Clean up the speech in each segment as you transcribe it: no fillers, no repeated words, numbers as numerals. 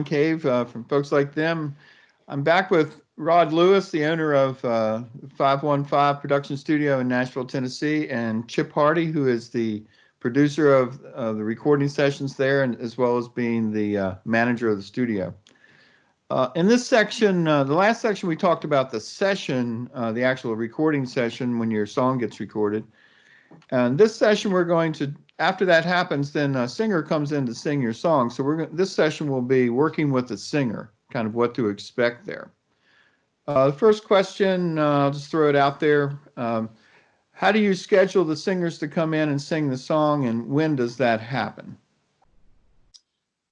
Concave from folks like them. I'm back with Rod Lewis, the owner of 515 Production Studio in Nashville, Tennessee, and Chip Hardy, who is the producer of the recording sessions there, and as well as being the manager of the studio. In this section, the last section, we talked about the session, the actual recording session when your song gets recorded. And this session, we're going to, after that happens, then a singer comes in to sing your song. So this session will be working with the singer, kind of what to expect there. The first question, I'll just throw it out there. How do you schedule the singers to come in and sing the song, and when does that happen?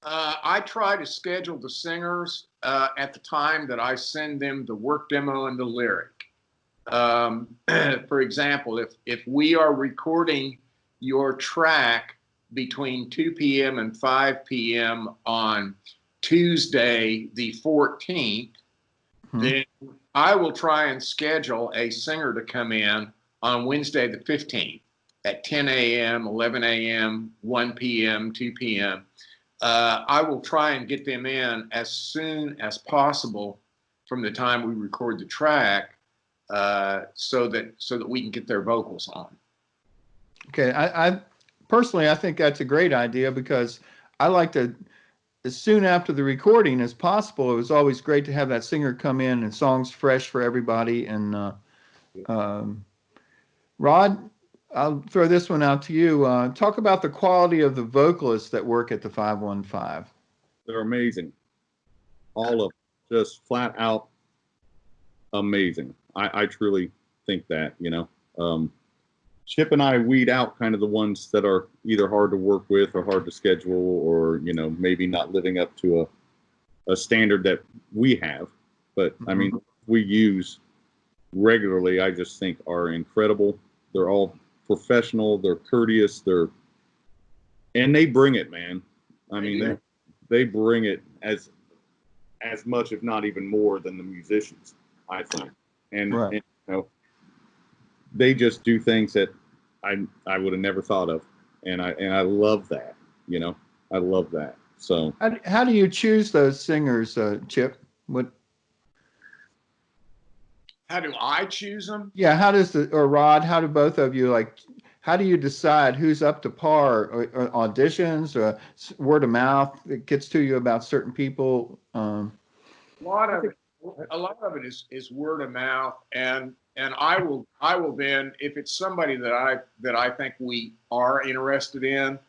I try to schedule the singers at the time that I send them the work demo and the lyric. For example, if we are recording your track between 2 p.m. and 5 p.m. on Tuesday the 14th, then I will try and schedule a singer to come in on Wednesday the 15th at 10 a.m., 11 a.m., 1 p.m., 2 p.m. I will try and get them in as soon as possible from the time we record the track, so that we can get their vocals on. Okay, I personally, I think that's a great idea, because I like to, as soon after the recording as possible. It was always great to have that singer come in and songs fresh for everybody. And Rod, I'll throw this one out to you. Talk about the quality of the vocalists that work at the 515. They're amazing. All of them, just flat out amazing. I truly think that, Chip and I weed out kind of the ones that are either hard to work with or hard to schedule, or, maybe not living up to a standard that we have. But I mean, we use regularly, I just think are incredible. They're all professional, they're courteous, and they bring it, man. I mean, they bring it as much, if not even more, than the musicians, I think. And they just do things that I would have never thought of, and I love that. I love that. So how do you choose those singers, Chip? How do I choose them? Yeah, or Rod, how do both of you, how do you decide who's up to par, or auditions, or word of mouth that gets to you about certain people? A lot of it is word of mouth, and I will then, if it's somebody that I think we are interested in,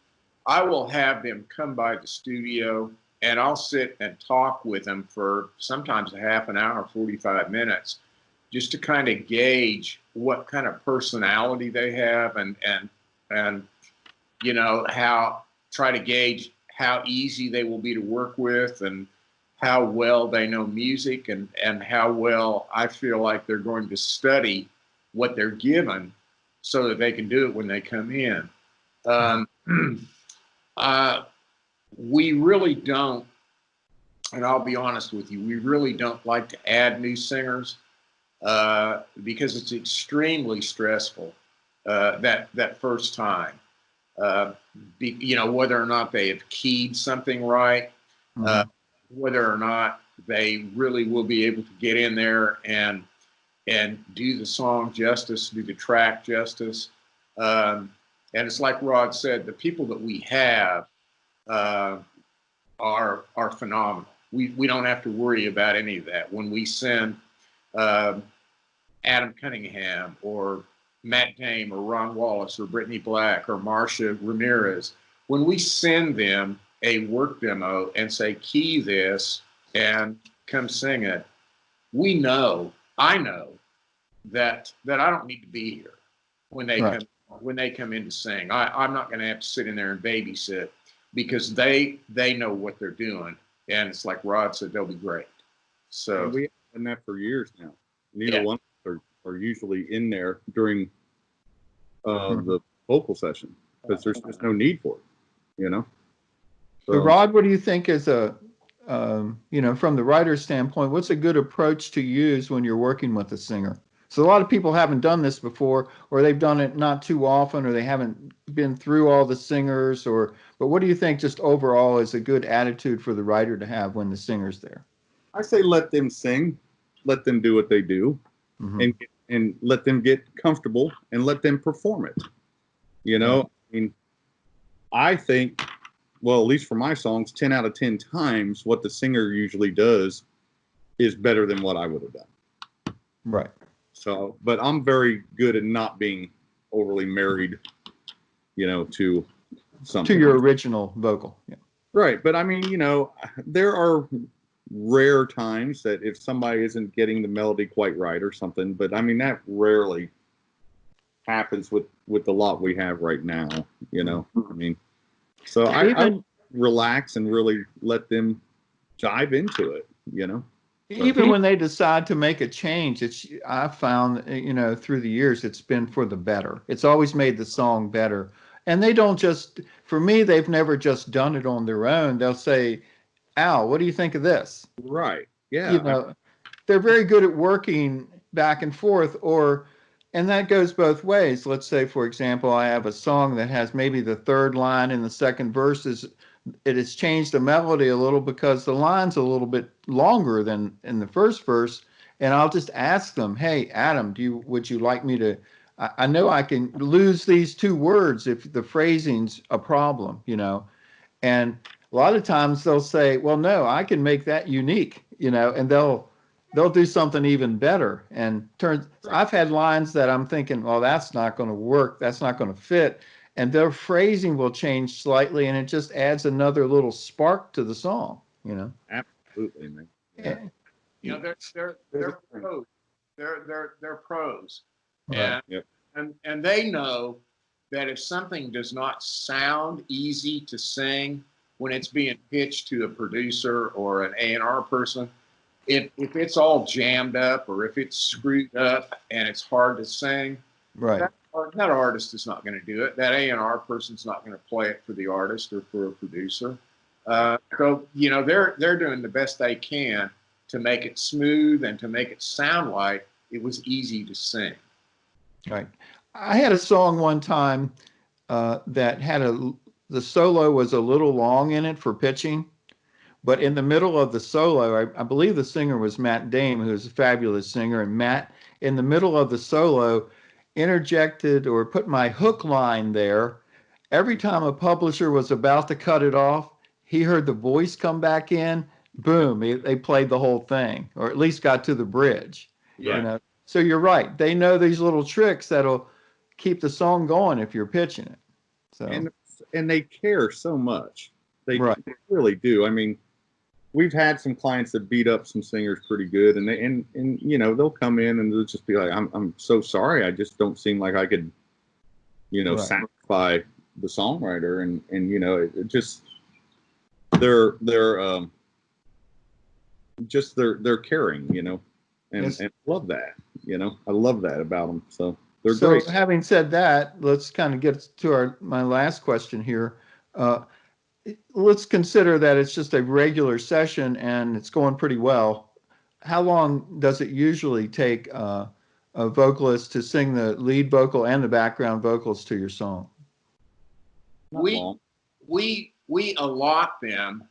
I will have them come by the studio, and I'll sit and talk with them for sometimes a half an hour, 45 minutes, just to kind of gauge what kind of personality they have, and try to gauge how easy they will be to work with, and how well they know music, and how well I feel like they're going to study what they're given so that they can do it when they come in. We really don't, and I'll be honest with you, we really don't like to add new singers, because it's extremely stressful that first time. Whether or not they have keyed something right, whether or not they really will be able to get in there and do the song justice, do the track justice. And it's like Rod said, the people that we have are phenomenal. We don't have to worry about any of that. When we send Adam Cunningham or Matt Dame or Ron Wallace or Brittany Black or Marcia Ramirez, when we send them a work demo and say, key this and come sing it, I know that I don't need to be here when they come in to sing. I'm not going to have to sit in there and babysit, because they know what they're doing, and it's like Rod said, they'll be great. So and we have done that for years now. Neither one are usually in there during the vocal session, because there's just no need for it, So Rod, what do you think is from the writer's standpoint, what's a good approach to use when you're working with a singer? So a lot of people haven't done this before, or they've done it not too often, or they haven't been through all the singers, but what do you think just overall is a good attitude for the writer to have when the singer's there? I say let them sing, let them do what they do, Mhm. and let them get comfortable and let them perform it. You know, I mean, I think, well, at least for my songs, 10 out of 10 times, what the singer usually does is better than what I would have done. Right. So, but I'm very good at not being overly married, you know, to something. To your original vocal. Yeah. Right. But I mean, you know, there are rare times that if somebody isn't getting the melody quite right or something, but I mean, that rarely happens with the lot we have right now, you know. I mean, so I Even relax and really let them dive into it, you know. even when they decide to make a change, I've found, through the years, it's been for the better. It's always made the song better. And they don't just, for me, they've never just done it on their own. They'll say, Al, what do you think of this? Right. Yeah. You know, they're very good at working back and forth, and that goes both ways. Let's say, for example, I have a song that has maybe the third line in the second verse it has changed the melody a little because the line's a little bit longer than in the first verse. And I'll just ask them, hey, Adam, would you like me to, I know I can lose these two words if the phrasing's a problem, and a lot of times they'll say, well, no, I can make that unique, and they'll do something even better. And I've had lines that I'm thinking, well, that's not going to work. That's not going to fit. And their phrasing will change slightly, and it just adds another little spark to the song, Absolutely, man. Yeah. They're pros. They're pros. Right. And they know that if something does not sound easy to sing when it's being pitched to a producer or an A&R person, if it's all jammed up or if it's screwed up and it's hard to sing, Right. that artist is not going to do it. That A&R person's not going to play it for the artist or for a producer. So they're doing the best they can to make it smooth and to make it sound like it was easy to sing. Right. I had a song one time that the solo was a little long in it for pitching, but in the middle of the solo, I believe the singer was Matt Dame, who's a fabulous singer, and Matt, in the middle of the solo, interjected or put my hook line there. Every time a publisher was about to cut it off, he heard the voice come back in. Boom, they played the whole thing, or at least got to the bridge. Yeah. So you're right. They know these little tricks that'll keep the song going if you're pitching it. So and they care so much. They Right. really do. I mean, we've had some clients that beat up some singers pretty good, and they'll come in and they'll just be like, I'm so sorry, I just don't seem like I could, Right. satisfy the songwriter, and it just they're caring, and Yes. and I love that, I love that about them. So they're So great. having said that, let's kind of get to my last question here. Let's consider that it's just a regular session and it's going pretty well. How long does it usually take a vocalist to sing the lead vocal and the background vocals to your song? Not we long. we allot them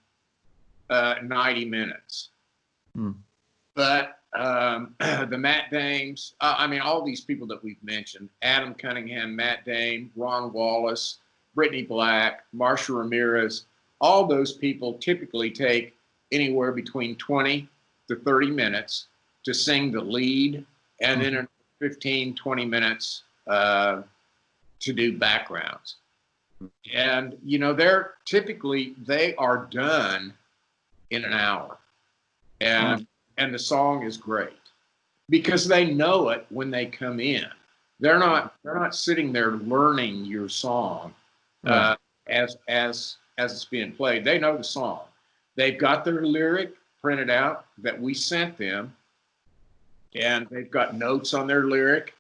90 minutes. But the Matt Dames, all these people that we've mentioned, Adam Cunningham, Matt Dame, Ron Wallace, Brittany Black, Marsha Ramirez, all those people typically take anywhere between 20 to 30 minutes to sing the lead, and then 15, 20 minutes to do backgrounds. And, they are done in an hour. And the song is great because they know it when they come in. They're not sitting there learning your song as it's being played. They know the song. They've got their lyric printed out that we sent them, and they've got notes on their lyric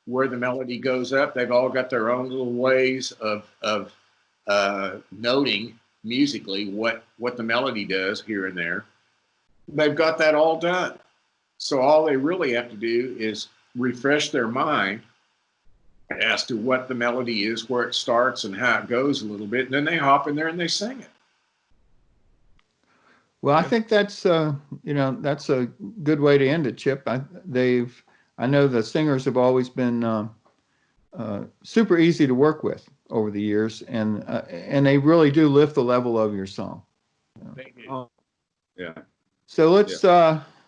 where the melody goes up. They've all got their own little ways of noting musically what the melody does here and there. They've got that all done. So all they really have to do is refresh their mind as to what the melody is, where it starts and how it goes a little bit, and then they hop in there and they sing it. Well, I think that's that's a good way to end it, Chip. I know the singers have always been super easy to work with over the years, and they really do lift the level of your song. They do. Oh, yeah. So let's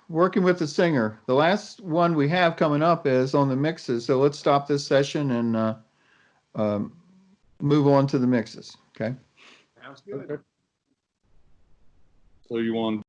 working with the singer. The last one we have coming up is on the mixes. So let's stop this session and move on to the mixes. Okay. Sounds good. Okay. So you want